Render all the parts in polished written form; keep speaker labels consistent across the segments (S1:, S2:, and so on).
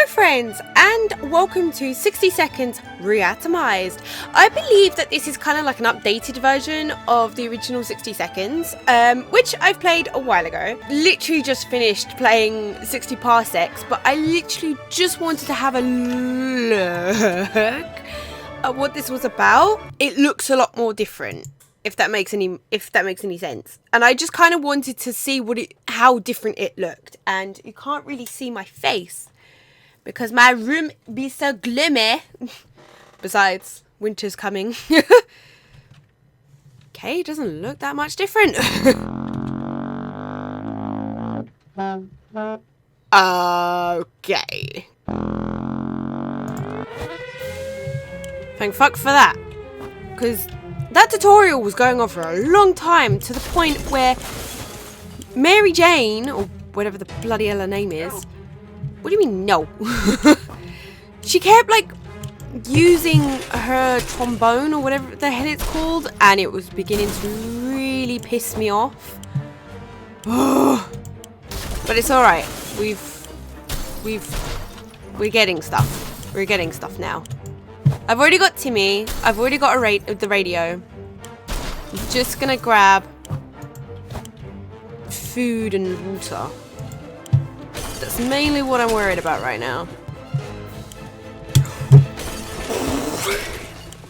S1: Hello friends, and welcome to 60 Seconds Reatomized. I believe that this is kind of like an updated version of the original 60 Seconds, which I've played a while ago. Literally just finished playing 60 Parsecs, but I literally just wanted to have a look at what this was about. It looks a lot more different, if that makes any sense. And I just kind of wanted to see how different it looked. And you can't really see my face because my room be so gloomy. Besides, winter's coming. Okay, it doesn't look that much different. Okay. Thank fuck for that. Because that tutorial was going on for a long time, to the point where Mary Jane, or whatever the bloody hell her name is. What do you mean, no? She kept, like, using her trombone, or whatever the hell it's called, and it was beginning to really piss me off. But it's alright. We're getting stuff. We're getting stuff now. I've already got Timmy. I've already got the radio. I'm just gonna grab food and water. That's mainly what I'm worried about right now.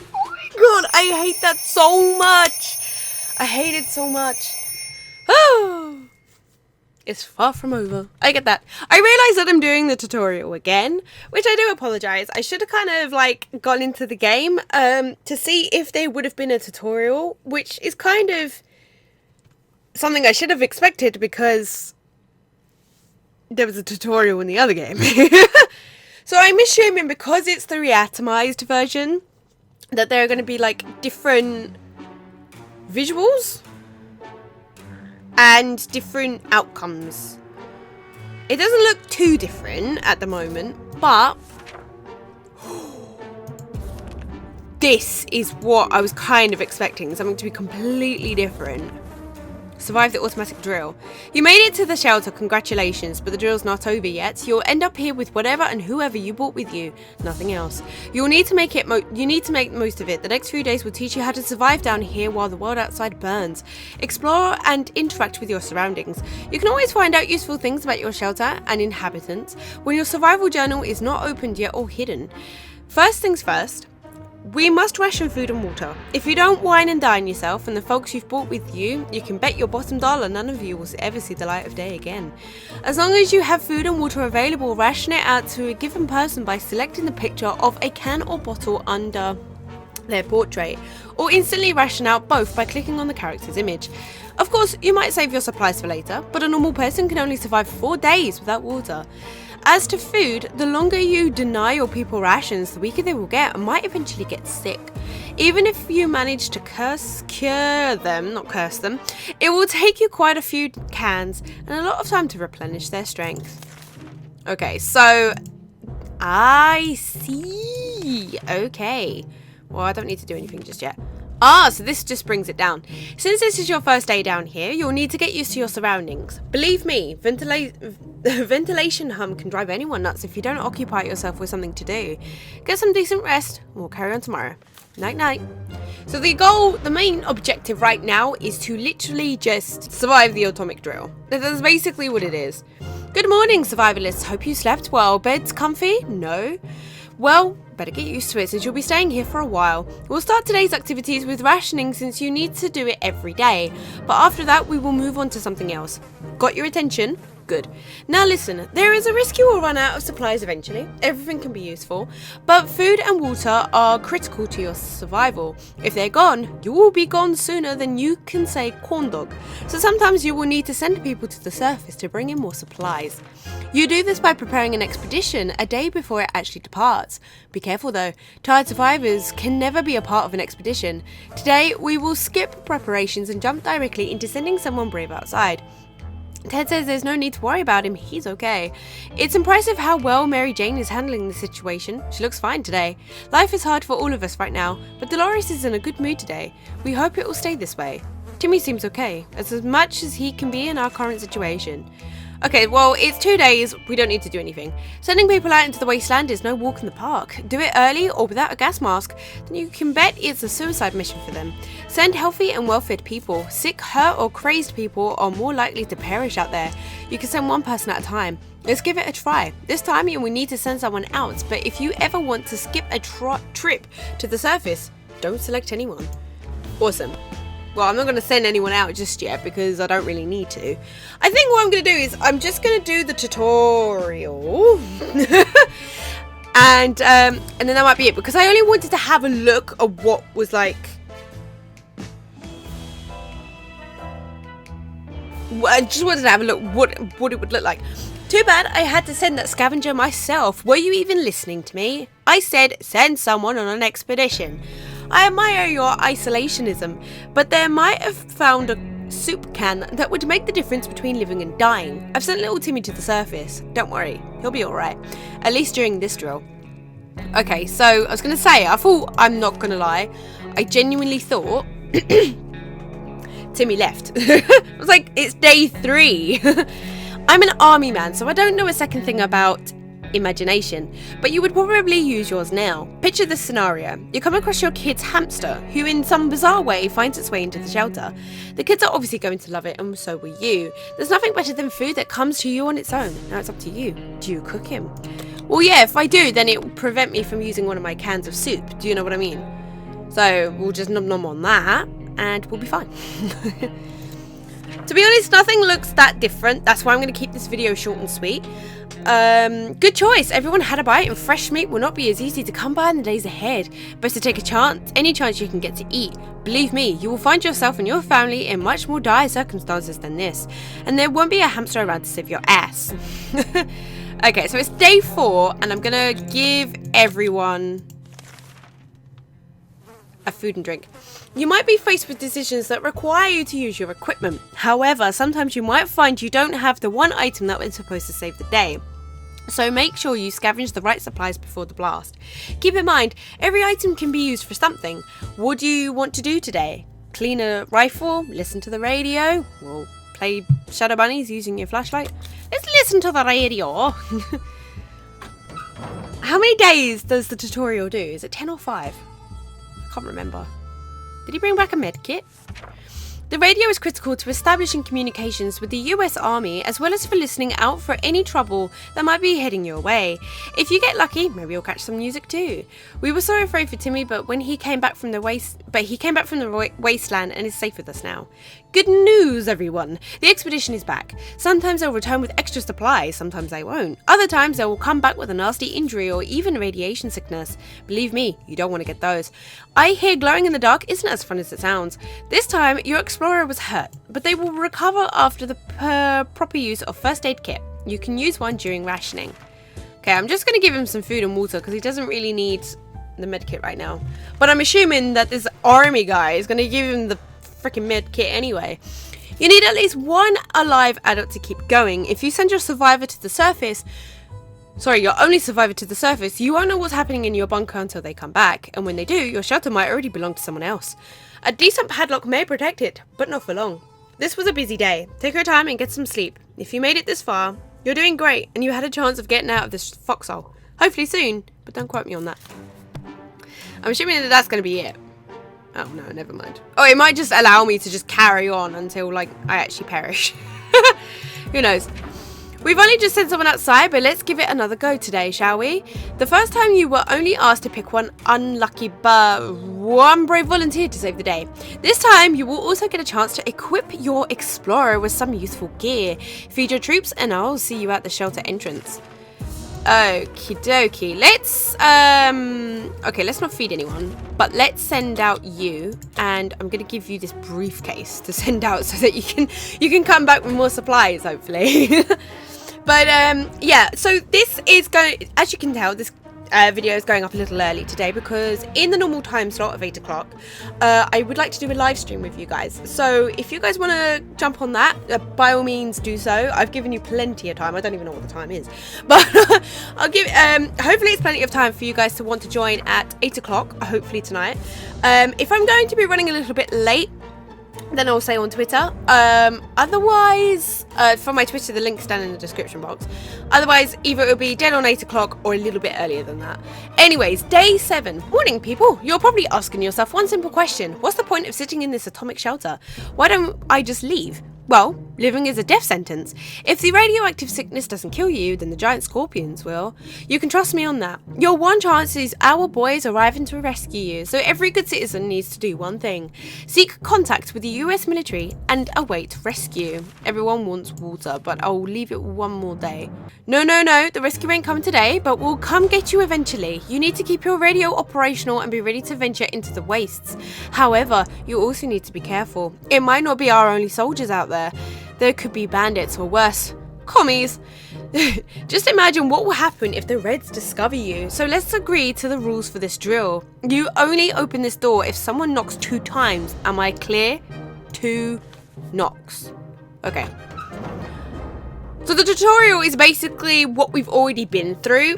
S1: Oh my god, I hate that so much. I hate it so much. Oh, it's far from over. I get that. I realize that I'm doing the tutorial again, which I do apologize. I should have kind of like gone into the game to see if there would have been a tutorial, which is kind of something I should have expected because there was a tutorial in the other game. So I'm assuming because it's the Reatomized version that there are going to be like different visuals and different outcomes. It doesn't look too different at the moment, but this is what I was kind of expecting, something to be completely different. Survive the automatic drill. You made it to the shelter, congratulations, but the drill's not over yet. You'll end up here with whatever and whoever you brought with you, nothing else. You'll need to make the most of it. The next few days will teach you how to survive down here while the world outside burns. Explore and interact with your surroundings. You can always find out useful things about your shelter and inhabitants when your survival journal is not opened yet or hidden. First things first, we must ration food and water. If you don't wine and dine yourself and the folks you've brought with you, you can bet your bottom dollar none of you will ever see the light of day again. As long as you have food and water available, ration it out to a given person by selecting the picture of a can or bottle under their portrait, or instantly ration out both by clicking on the character's image. Of course, you might save your supplies for later, but a normal person can only survive 4 days without water. As to food, the longer you deny your people rations, the weaker they will get and might eventually get sick. Even if you manage to cure them, it will take you quite a few cans and a lot of time to replenish their strength. Okay, so I see. Okay. Well, I don't need to do anything just yet. So this just brings it down. Since this is your first day down here, you'll need to get used to your surroundings. Believe me, ventilation hum can drive anyone nuts if you don't occupy yourself with something to do. Get some decent rest, and we'll carry on tomorrow. Night night. So the main objective right now is to literally just survive the atomic drill. That's basically what it is. Good morning, survivalists. Hope you slept well. Bed's comfy? No? Well, better get used to it since you'll be staying here for a while. We'll start today's activities with rationing since you need to do it every day. But after that, we will move on to something else. Got your attention? Good. Now listen, there is a risk you will run out of supplies eventually. Everything can be useful, but food and water are critical to your survival. If they're gone, you will be gone sooner than you can say corn dog. So sometimes you will need to send people to the surface to bring in more supplies. You do this by preparing an expedition a day before it actually departs. Be careful though, tired survivors can never be a part of an expedition. Today we will skip preparations and jump directly into sending someone brave outside. Ted says there's no need to worry about him, he's okay. It's impressive how well Mary Jane is handling the situation. She looks fine today. Life is hard for all of us right now, but Dolores is in a good mood today. We hope it will stay this way. Timmy seems okay, as much as he can be in our current situation. Okay, well, it's 2 days. We don't need to do anything. Sending people out into the wasteland is no walk in the park. Do it early or without a gas mask, then you can bet it's a suicide mission for them. Send healthy and well-fed people. Sick, hurt, or crazed people are more likely to perish out there. You can send one person at a time. Let's give it a try. This time you will need to send someone out, but if you ever want to skip a trip to the surface, don't select anyone. Awesome. Well, I'm not going to send anyone out just yet because I don't really need to. I think what I'm going to do is I'm just going to do the tutorial. and then that might be it, because I only wanted to have a look at what was like. I just wanted to have a look what it would look like. Too bad I had to send that scavenger myself. Were you even listening to me? I said send someone on an expedition. I admire your isolationism, but there might have found a soup can that would make the difference between living and dying. I've sent little Timmy to the surface. Don't worry, he'll be alright. At least during this drill. Okay, so I was going to say, I'm not going to lie, I genuinely thought Timmy left. I was like, it's day 3. I'm an army man, so I don't know a second thing about imagination, but you would probably use yours now. Picture this scenario. You come across your kid's hamster, who in some bizarre way finds its way into the shelter. The kids are obviously going to love it, and so will you. There's nothing better than food that comes to you on its own. Now it's up to you. Do you cook him? Well, yeah, if I do, then it will prevent me from using one of my cans of soup. Do you know what I mean? So we'll just nom on that, and we'll be fine. To be honest, nothing looks that different. That's why I'm going to keep this video short and sweet. Good choice. Everyone had a bite, and fresh meat will not be as easy to come by in the days ahead. Best to take a chance, any chance you can get to eat. Believe me, you will find yourself and your family in much more dire circumstances than this, and there won't be a hamster around to save your ass. Okay, so it's day 4, and I'm gonna give everyone a food and drink. You might be faced with decisions that require you to use your equipment. However, sometimes you might find you don't have the one item that was supposed to save the day. So make sure you scavenge the right supplies before the blast. Keep in mind, every item can be used for something. What do you want to do today? Clean a rifle? Listen to the radio? Well, play Shadow Bunnies using your flashlight? Let's listen to the radio. How many days does the tutorial do? Is it 10 or 5? I can't remember. Did he bring back a med kit? The radio is critical to establishing communications with the US Army, as well as for listening out for any trouble that might be heading your way. If you get lucky, maybe you'll catch some music too. We were so afraid for Timmy, but he came back from the wasteland and is safe with us now. Good news, everyone! The expedition is back. Sometimes they'll return with extra supplies, sometimes they won't. Other times they will come back with a nasty injury or even radiation sickness. Believe me, you don't want to get those. I hear glowing in the dark isn't as fun as it sounds. This time, your explorer was hurt, but they will recover after the proper use of first aid kit. You can use one during rationing. Okay, I'm just going to give him some food and water because he doesn't really need the med kit right now. But I'm assuming that this army guy is going to give him the freaking med kit anyway. You need at least one alive adult to keep going. If you send your survivor to the surface, your only survivor to the surface, you won't know what's happening in your bunker until they come back, and when they do, your shelter might already belong to someone else. A decent padlock may protect it, but not for long. This was a busy day. Take your time and get some sleep. If you made it this far, you're doing great, and you had a chance of getting out of this foxhole. Hopefully soon, but don't quote me on that. I'm assuming that that's going to be it. Oh no, never mind. Oh, it might just allow me to just carry on until, like, I actually perish. Who knows? We've only just sent someone outside, but let's give it another go today, shall we? The first time you were only asked to pick one unlucky one brave volunteer to save the day. This time, you will also get a chance to equip your explorer with some useful gear. Feed your troops, and I'll see you at the shelter entrance. Okie dokie. Okay, let's not feed anyone, but let's send out you, and I'm gonna give you this briefcase to send out so that you can come back with more supplies, hopefully. But yeah, so this is going, as you can tell, this video is going up a little early today because in the normal time slot of 8 o'clock, I would like to do a live stream with you guys. So if you guys want to jump on that, by all means do so. I've given you plenty of time. I don't even know what the time is, but I'll give. Hopefully it's plenty of time for you guys to want to join at 8 o'clock. Hopefully tonight. If I'm going to be running a little bit late, then I'll say on Twitter. Otherwise, for my Twitter, the link's down in the description box. Otherwise, either it'll be dead on 8 o'clock or a little bit earlier than that. Anyways, day 7. Morning, people. You're probably asking yourself one simple question. What's the point of sitting in this atomic shelter? Why don't I just leave? Well, living is a death sentence. If the radioactive sickness doesn't kill you, then the giant scorpions will. You can trust me on that. Your one chance is our boys arriving to rescue you, so every good citizen needs to do one thing. Seek contact with the US military and await rescue. Everyone wants water, but I'll leave it one more day. No, the rescue ain't coming today, but we'll come get you eventually. You need to keep your radio operational and be ready to venture into the wastes. However, you also need to be careful. It might not be our only soldiers out there. There could be bandits or worse, commies. Just imagine what will happen if the Reds discover you. So let's agree to the rules for this drill. You only open this door if someone knocks 2 times. Am I clear? 2 knocks. Okay. So the tutorial is basically what we've already been through.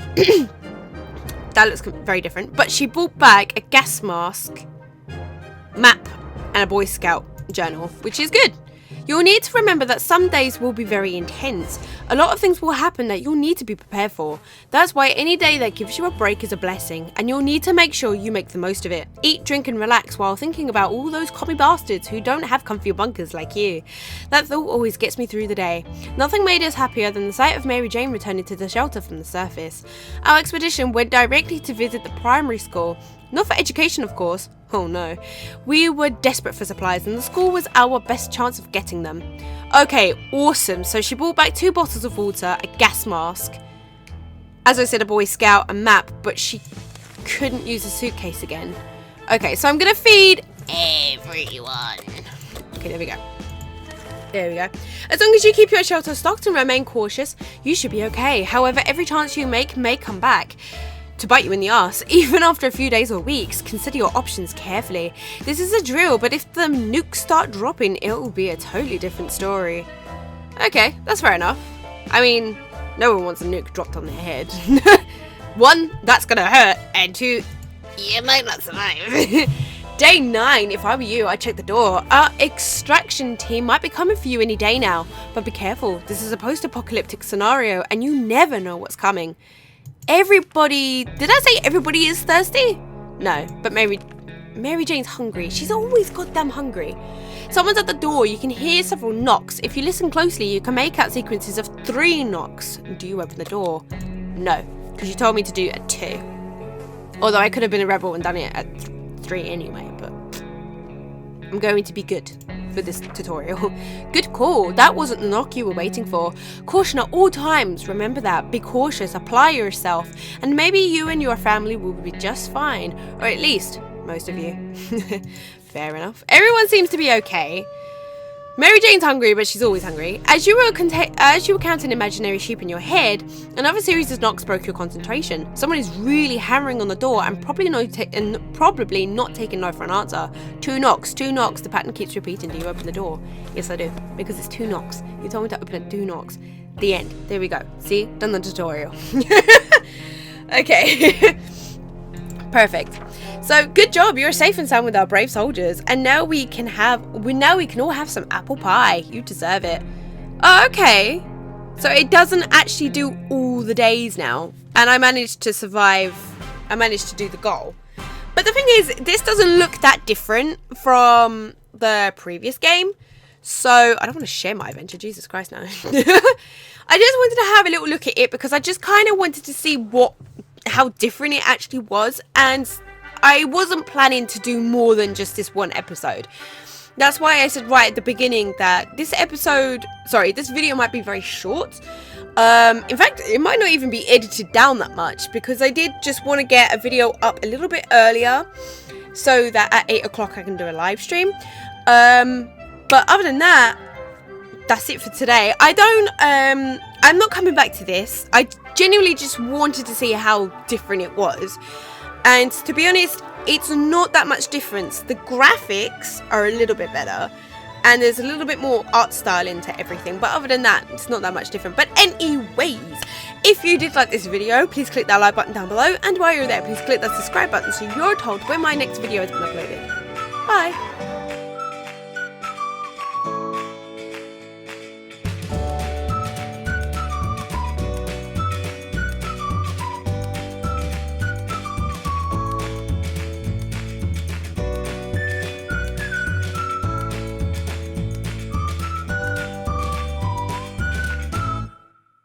S1: That looks very different. But she brought back a gas mask, map, and a Boy Scout journal, which is good. You'll need to remember that some days will be very intense. A lot of things will happen that you'll need to be prepared for. That's why any day that gives you a break is a blessing, and you'll need to make sure you make the most of it. Eat, drink and relax while thinking about all those commie bastards who don't have comfy bunkers like you. That thought always gets me through the day. Nothing made us happier than the sight of Mary Jane returning to the shelter from the surface. Our expedition went directly to visit the primary school. Not for education, of course. Oh no. We were desperate for supplies and the school was our best chance of getting them. Okay, awesome. So she brought back 2 bottles of water, a gas mask, as I said, a Boy Scout, a map, but she couldn't use a suitcase again. Okay, so I'm gonna feed everyone. Okay, there we go. There we go. As long as you keep your shelter stocked and remain cautious, you should be okay. However, every chance you make may come back to bite you in the ass. Even after a few days or weeks, consider your options carefully. This is a drill, but if the nukes start dropping, it will be a totally different story. Okay, that's fair enough. I mean, no one wants a nuke dropped on their head. 1, that's gonna hurt, and 2, you might not survive. Day 9, if I were you, I'd check the door. Our extraction team might be coming for you any day now, but be careful. This is a post-apocalyptic scenario, and you never know what's coming. Everybody, did I say everybody is thirsty? No, but Mary Jane's hungry. She's always goddamn hungry. Someone's at the door. You can hear several knocks. If you listen closely, you can make out sequences of 3 knocks. Do you open the door? No, because you told me to do it at 2. Although I could have been a rebel and done it at 3 anyway, but I'm going to be good for this tutorial. Good call. That wasn't the knock you were waiting for. Caution at all times. Remember that. Be cautious. Apply yourself. And maybe you and your family will be just fine. Or at least, most of you. Fair enough. Everyone seems to be okay. Mary Jane's hungry, but she's always hungry. As you were counting imaginary sheep in your head, another series of knocks broke your concentration. Someone is really hammering on the door and probably not taking no for an answer. 2 knocks, 2 knocks. The pattern keeps repeating. Do you open the door? Yes, I do. Because it's 2 knocks. You told me to open it 2 knocks. The end. There we go. See? Done the tutorial. Okay. Perfect. So good job, you're safe and sound with our brave soldiers, and now we can all have some apple pie. You deserve it. Oh, okay. So it doesn't actually do all the days now, and I managed to survive. I managed to do the goal. But the thing is, this doesn't look that different from the previous game. So I don't want to share my adventure. Jesus Christ, no. I just wanted to have a little look at it because I just kind of wanted to see how different it actually was, and I wasn't planning to do more than just this one episode. That's why I said right at the beginning that this video might be very short. In fact, it might not even be edited down that much because I did just want to get a video up a little bit earlier so that at 8 o'clock I can do a live stream. But other than that, that's it for today. I'm not coming back to this. I genuinely just wanted to see how different it was. And to be honest, it's not that much difference. The graphics are a little bit better. And there's a little bit more art style into everything. But other than that, it's not that much different. But anyways, if you did like this video, please click that like button down below. And while you're there, please click that subscribe button so you're told when my next video has been uploaded. Bye.